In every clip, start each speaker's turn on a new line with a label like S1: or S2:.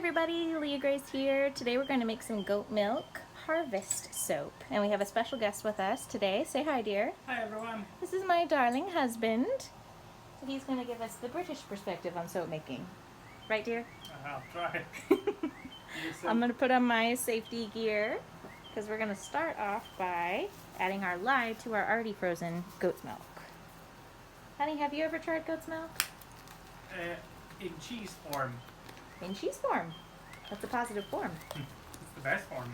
S1: everybody, Leah Grace here. Today we're going to make some goat milk harvest soap. And we have a special guest with us today. Say hi, dear.
S2: Hi everyone.
S1: This is my darling husband. He's going to give us the British perspective on soap making. Right, dear?
S2: I'll try.
S1: I'm going to put on my safety gear because we're going to start off by adding our lye to our already frozen goat's milk. Honey, have you ever tried goat's milk?
S2: In cheese form.
S1: In cheese form. That's a positive form.
S2: It's the best form.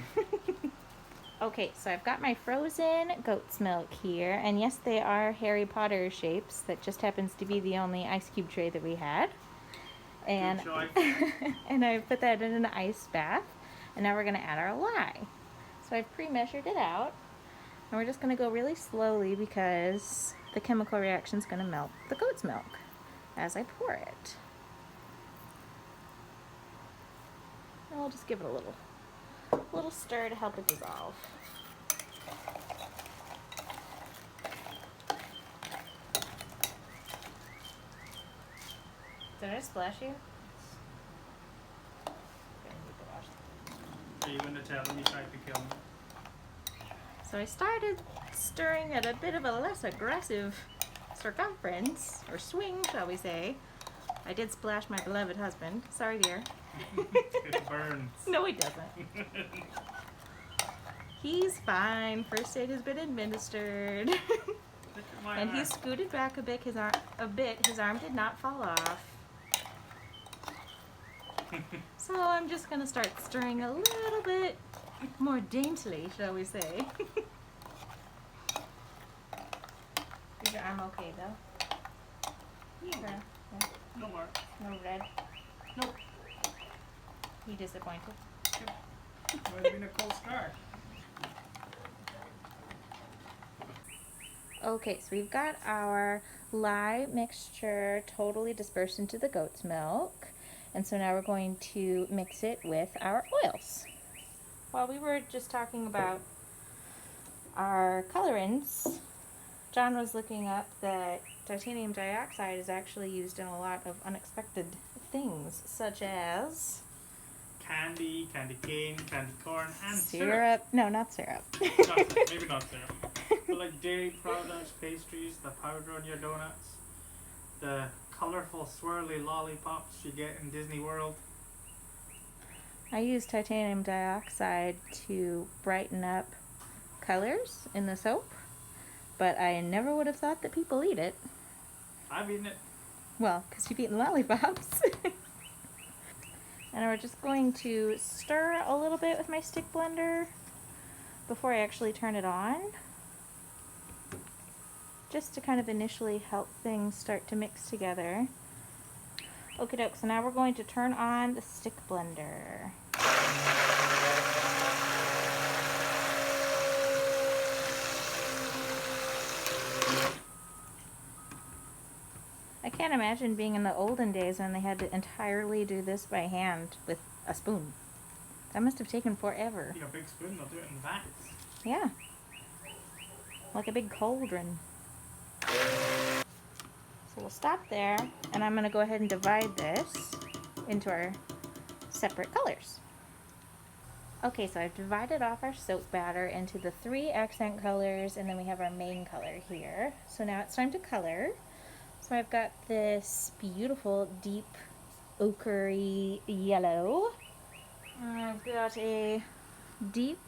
S1: Okay, so I've got my frozen goat's milk here, and yes, they are Harry Potter shapes. That just happens to be the only ice cube tray that we had. And, and I put that in an ice bath, and now we're going to add our lye. So I've pre-measured it out, and we're just going to go really slowly because the chemical reaction is going to melt the goat's milk as I pour it. And we'll just give it a little stir to help it dissolve. Did I splash you?
S2: Are you going to tell them you tried to kill me?
S1: So I started stirring at a bit of a less aggressive circumference, or swing, shall we say. I did splash my beloved husband. Sorry, dear.
S2: It burns.
S1: No, he doesn't. He's fine. First aid has been administered. And he scooted back a bit. His arm did not fall off. So I'm just going to start stirring a little bit more daintily, shall we say. Is your arm okay, though?
S2: Yeah. No more.
S1: No red?
S2: Nope.
S1: You disappointed?
S2: Yep. It would have been a cool scar.
S1: Okay, so we've got our lye mixture totally dispersed into the goat's milk. And so now we're going to mix it with our oils. While we were just talking about our colorants, John was looking up that titanium dioxide is actually used in a lot of unexpected things, such as
S2: Candy cane, candy corn, and
S1: syrup. No, not syrup.
S2: Maybe not syrup. But like dairy products, pastries, the powder on your donuts, the colorful swirly lollipops you get in Disney World.
S1: I use titanium dioxide to brighten up colors in the soap, but I never would have thought that people eat it.
S2: I've eaten it.
S1: Well, because you've eaten lollipops. And we're just going to stir a little bit with my stick blender before I actually turn it on, just to kind of initially help things start to mix together. Okie doke, so now we're going to turn on the stick blender. I can't imagine being in the olden days when they had to entirely do this by hand with a spoon. That must have taken forever.
S2: You got a big spoon, they'll do it in vats.
S1: Yeah. Like a big cauldron. So we'll stop there, and I'm going to go ahead and divide this into our separate colors. Okay, so I've divided off our soap batter into the 3 accent colors, and then we have our main color here. So now it's time to color. So I've got this beautiful deep ochre-y yellow. I've got a deep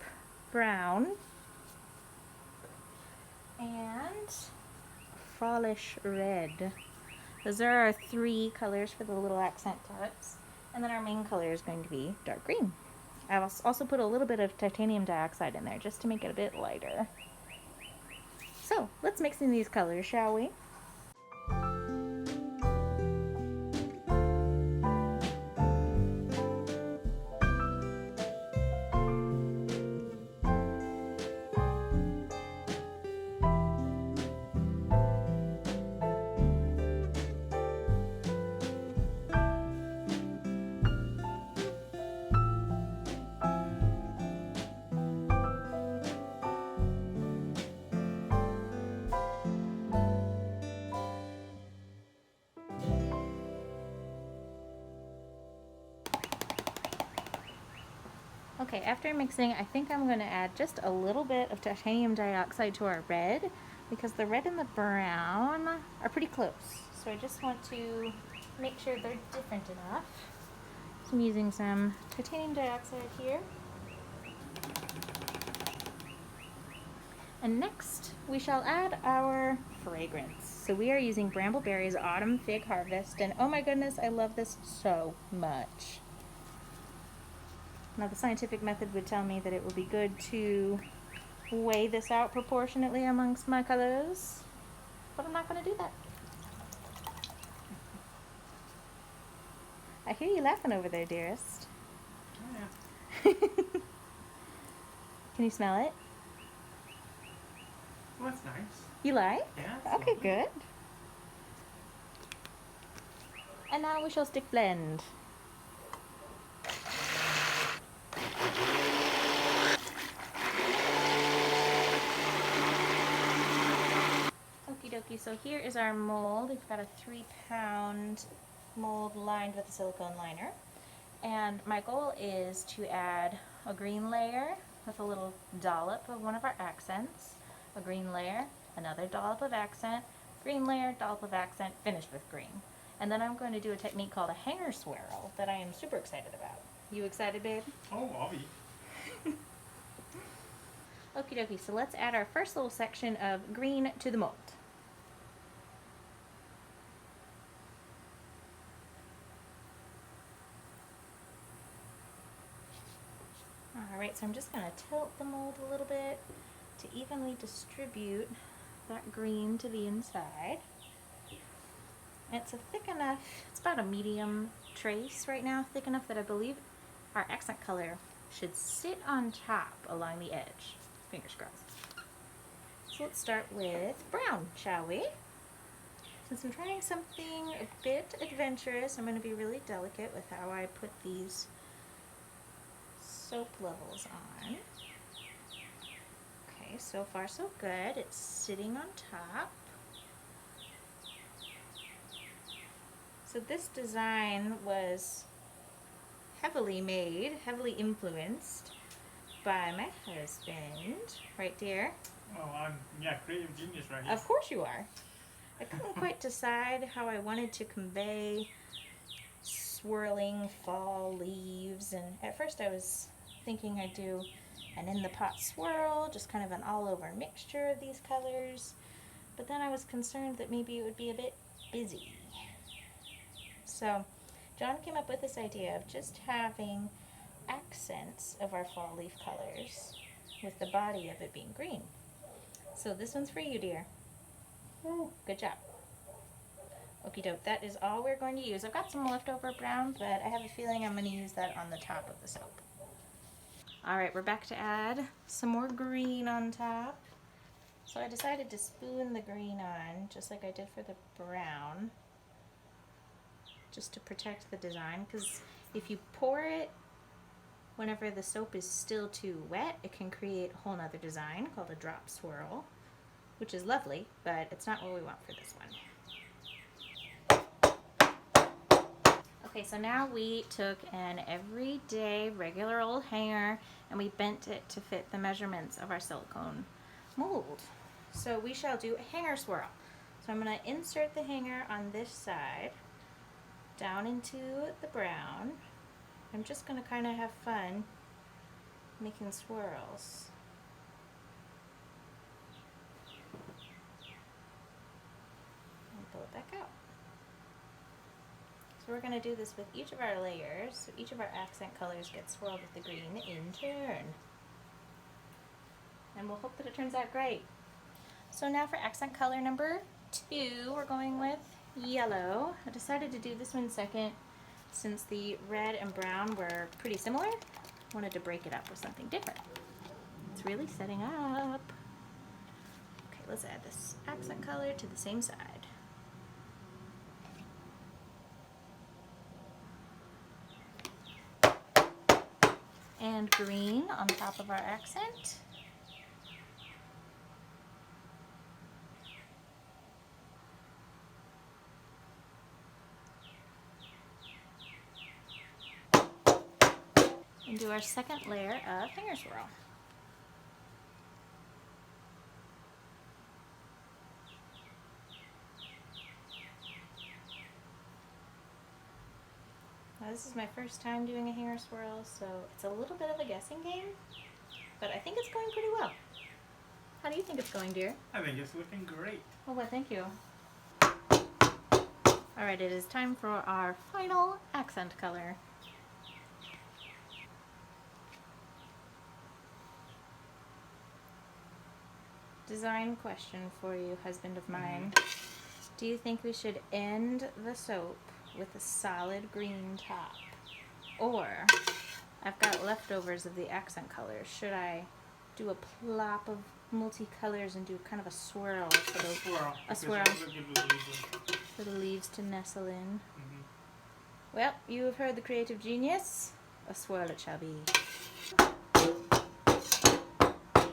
S1: brown and frolish red. Those are our 3 colors for the little accent tips. And then our main color is going to be dark green. I've also put a little bit of titanium dioxide in there just to make it a bit lighter. So let's mix in these colors, shall we? Okay, after mixing, I think I'm going to add just a little bit of titanium dioxide to our red because the red and the brown are pretty close. So I just want to make sure they're different enough. So I'm using some titanium dioxide here. And next, we shall add our fragrance. So we are using Brambleberry's Autumn Fig Harvest, and oh my goodness, I love this so much. Now the scientific method would tell me that it would be good to weigh this out proportionately amongst my colors, but I'm not going to do that. I hear you laughing over there, dearest.
S2: Oh, yeah.
S1: Can you smell it?
S2: Well, that's nice.
S1: You like?
S2: Yeah. It's
S1: Okay,
S2: lovely.
S1: good. And now we shall stick blend. Okie dokie, so here is our mold. We've got a 3-pound mold lined with a silicone liner. And my goal is to add a green layer with a little dollop of one of our accents, a green layer, another dollop of accent, green layer, dollop of accent, finish with green. And then I'm going to do a technique called a hanger swirl that I am super excited about. You excited, babe?
S2: Oh, I'll be.
S1: Okie dokie, so let's add our first little section of green to the mold. Alright, so I'm just going to tilt the mold a little bit to evenly distribute that green to the inside. And it's a thick enough, it's about a medium trace right now, thick enough that I believe our accent color should sit on top along the edge. Fingers crossed. So let's start with brown, shall we? Since I'm trying something a bit adventurous, I'm going to be really delicate with how I put these soap levels on. Okay, so far so good. It's sitting on top. So this design was heavily made, heavily influenced by my husband. Right, dear?
S2: Oh, I'm creative genius right here.
S1: Of course you are. I couldn't quite decide how I wanted to convey swirling fall leaves, and at first I was thinking I'd do an in the pot swirl, just kind of an all over mixture of these colors, but then I was concerned that maybe it would be a bit busy. So John came up with this idea of just having accents of our fall leaf colors with the body of it being green. So this one's for you, dear. Ooh, good job. Okie doke, that is all we're going to use. I've got some leftover brown, but I have a feeling I'm going to use that on the top of the soap. Alright, we're back to add some more green on top. So I decided to spoon the green on, just like I did for the brown, just to protect the design, because if you pour it whenever the soap is still too wet, it can create a whole nother design called a drop swirl, which is lovely, but it's not what we want for this one. Okay, so now we took an everyday regular old hanger and we bent it to fit the measurements of our silicone mold. So we shall do a hanger swirl. So I'm going to insert the hanger on this side down into the brown. I'm just going to kind of have fun making swirls. And pull it back out. So we're going to do this with each of our layers. So each of our accent colors get swirled with the green in turn. And we'll hope that it turns out great. So now for accent color number 2, we're going with yellow. I decided to do this one second since the red and brown were pretty similar. I wanted to break it up with something different. It's really setting up. Okay, let's add this accent color to the same side. And green on top of our accent. And do our second layer of hanger swirl. Now this is my first time doing a hanger swirl, so it's a little bit of a guessing game, but I think it's going pretty well. How do you think it's going, dear?
S2: I think it's looking great.
S1: Oh, well, thank you. Alright, it is time for our final accent color. Design question for you, husband of mine. Do you think we should end the soap with a solid green top? Or, I've got leftovers of the accent colors. Should I do a plop of multicolors and do kind of a swirl for those, a swirl for the leaves to nestle in? Well, you have heard the creative genius. A swirl it shall be.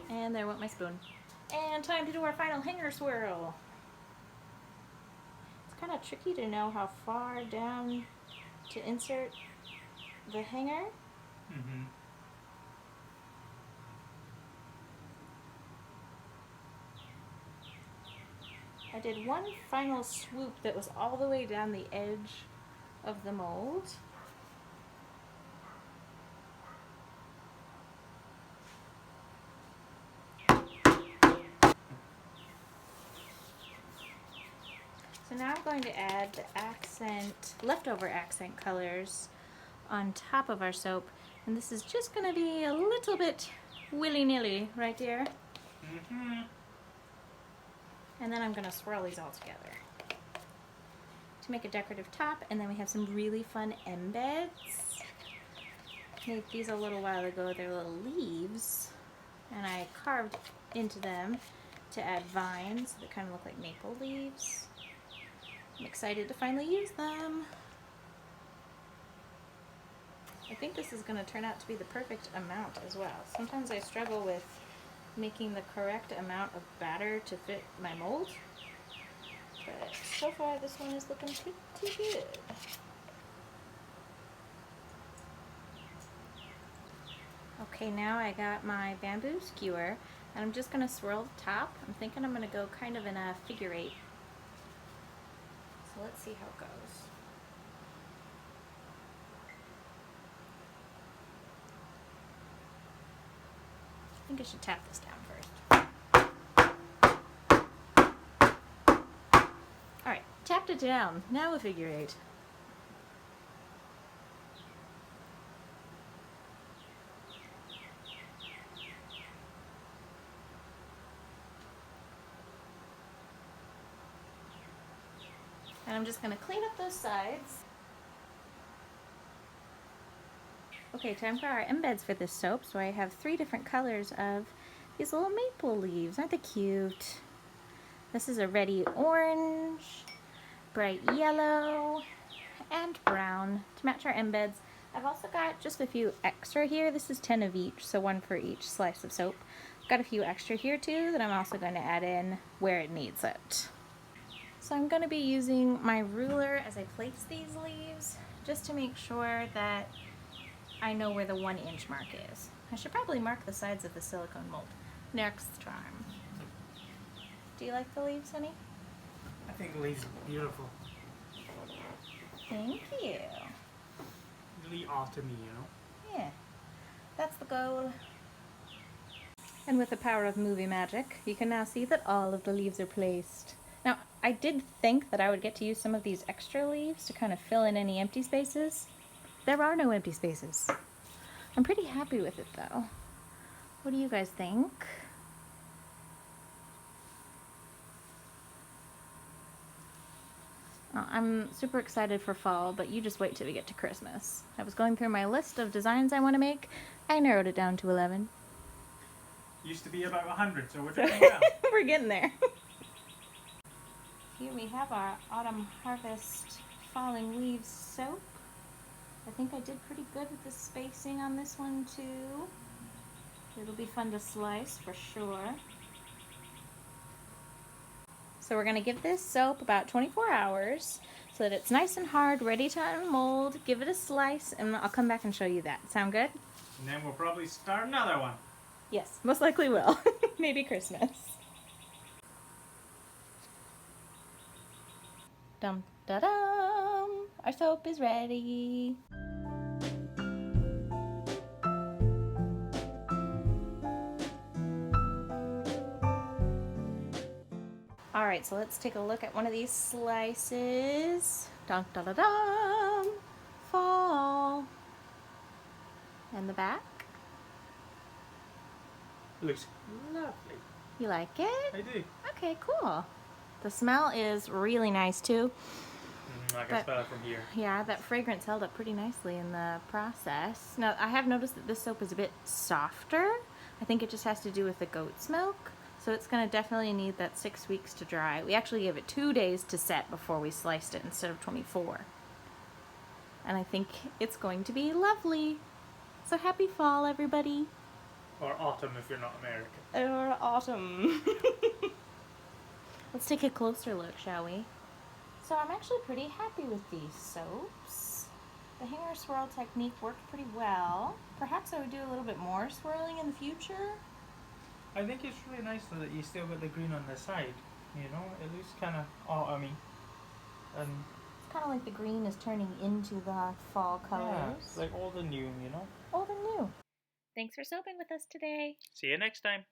S1: And there went my spoon. And time to do our final hanger swirl. It's kind of tricky to know how far down to insert the hanger. I did one final swoop that was all the way down the edge of the mold. So now I'm going to add the leftover accent colors on top of our soap, and this is just going to be a little bit willy-nilly, right dear? And then I'm going to swirl these all together to make a decorative top, and then we have some really fun embeds. Made these a little while ago. They're little leaves, and I carved into them to add vines that kind of look like maple leaves. I'm excited to finally use them. I think this is going to turn out to be the perfect amount as well. Sometimes I struggle with making the correct amount of batter to fit my mold, but so far this one is looking pretty good. Okay, now I got my bamboo skewer, and I'm just going to swirl the top. I'm thinking I'm going to go kind of in a figure eight. So let's see how it goes. I think I should tap this down first. Alright, tapped it down. Now a figure eight. And I'm just going to clean up those sides. Okay, time for our embeds for this soap. So I have 3 different colors of these little maple leaves. Aren't they cute? This is a reddy orange, bright yellow, and brown to match our embeds. I've also got just a few extra here. This is 10 of each, so 1 for each slice of soap. I've got a few extra here too that I'm also going to add in where it needs it. So I'm going to be using my ruler as I place these leaves just to make sure that I know where the 1-inch mark is. I should probably mark the sides of the silicone mold next time. Do you like the leaves, honey?
S2: I think the leaves are beautiful.
S1: Thank you.
S2: Really autumny, you know?
S1: Yeah, that's the goal. And with the power of movie magic, you can now see that all of the leaves are placed. Now, I did think that I would get to use some of these extra leaves to kind of fill in any empty spaces. There are no empty spaces. I'm pretty happy with it though. What do you guys think? I'm super excited for fall, but you just wait till we get to Christmas. I was going through my list of designs I want to make. I narrowed it down to 11.
S2: Used to be about 100, so we're doing well.
S1: We're getting there. Here we have our Autumn Harvest Falling Leaves soap. I think I did pretty good with the spacing on this one too. It'll be fun to slice for sure. So we're going to give this soap about 24 hours so that it's nice and hard, ready to unmold. Give it a slice, and I'll come back and show you that. Sound good?
S2: And then we'll probably start another one.
S1: Yes, most likely will. Maybe Christmas. Dum da dum! Our soap is ready. Alright, so let's take a look at one of these slices. Dum da da dum! Fall. And the back.
S2: Looks lovely.
S1: You like it?
S2: I do.
S1: Okay, cool. The smell is really nice too.
S2: I can smell it from here.
S1: Yeah, that fragrance held up pretty nicely in the process. Now, I have noticed that this soap is a bit softer. I think it just has to do with the goat's milk. So it's going to definitely need that 6 weeks to dry. We actually gave it 2 days to set before we sliced it instead of 24. And I think it's going to be lovely. So happy fall, everybody.
S2: Or autumn if you're not American.
S1: Or autumn. Let's take a closer look, shall we? So I'm actually pretty happy with these soaps. The hanger swirl technique worked pretty well. Perhaps I would do a little bit more swirling in the future.
S2: I think it's really nice though that you still got the green on the side. You know, it looks kind of autumny. And
S1: It's kind of like the green is turning into the fall colors.
S2: yeah, it's like all the new, you know.
S1: Old and new. Thanks for soaping with us today.
S2: See you next time.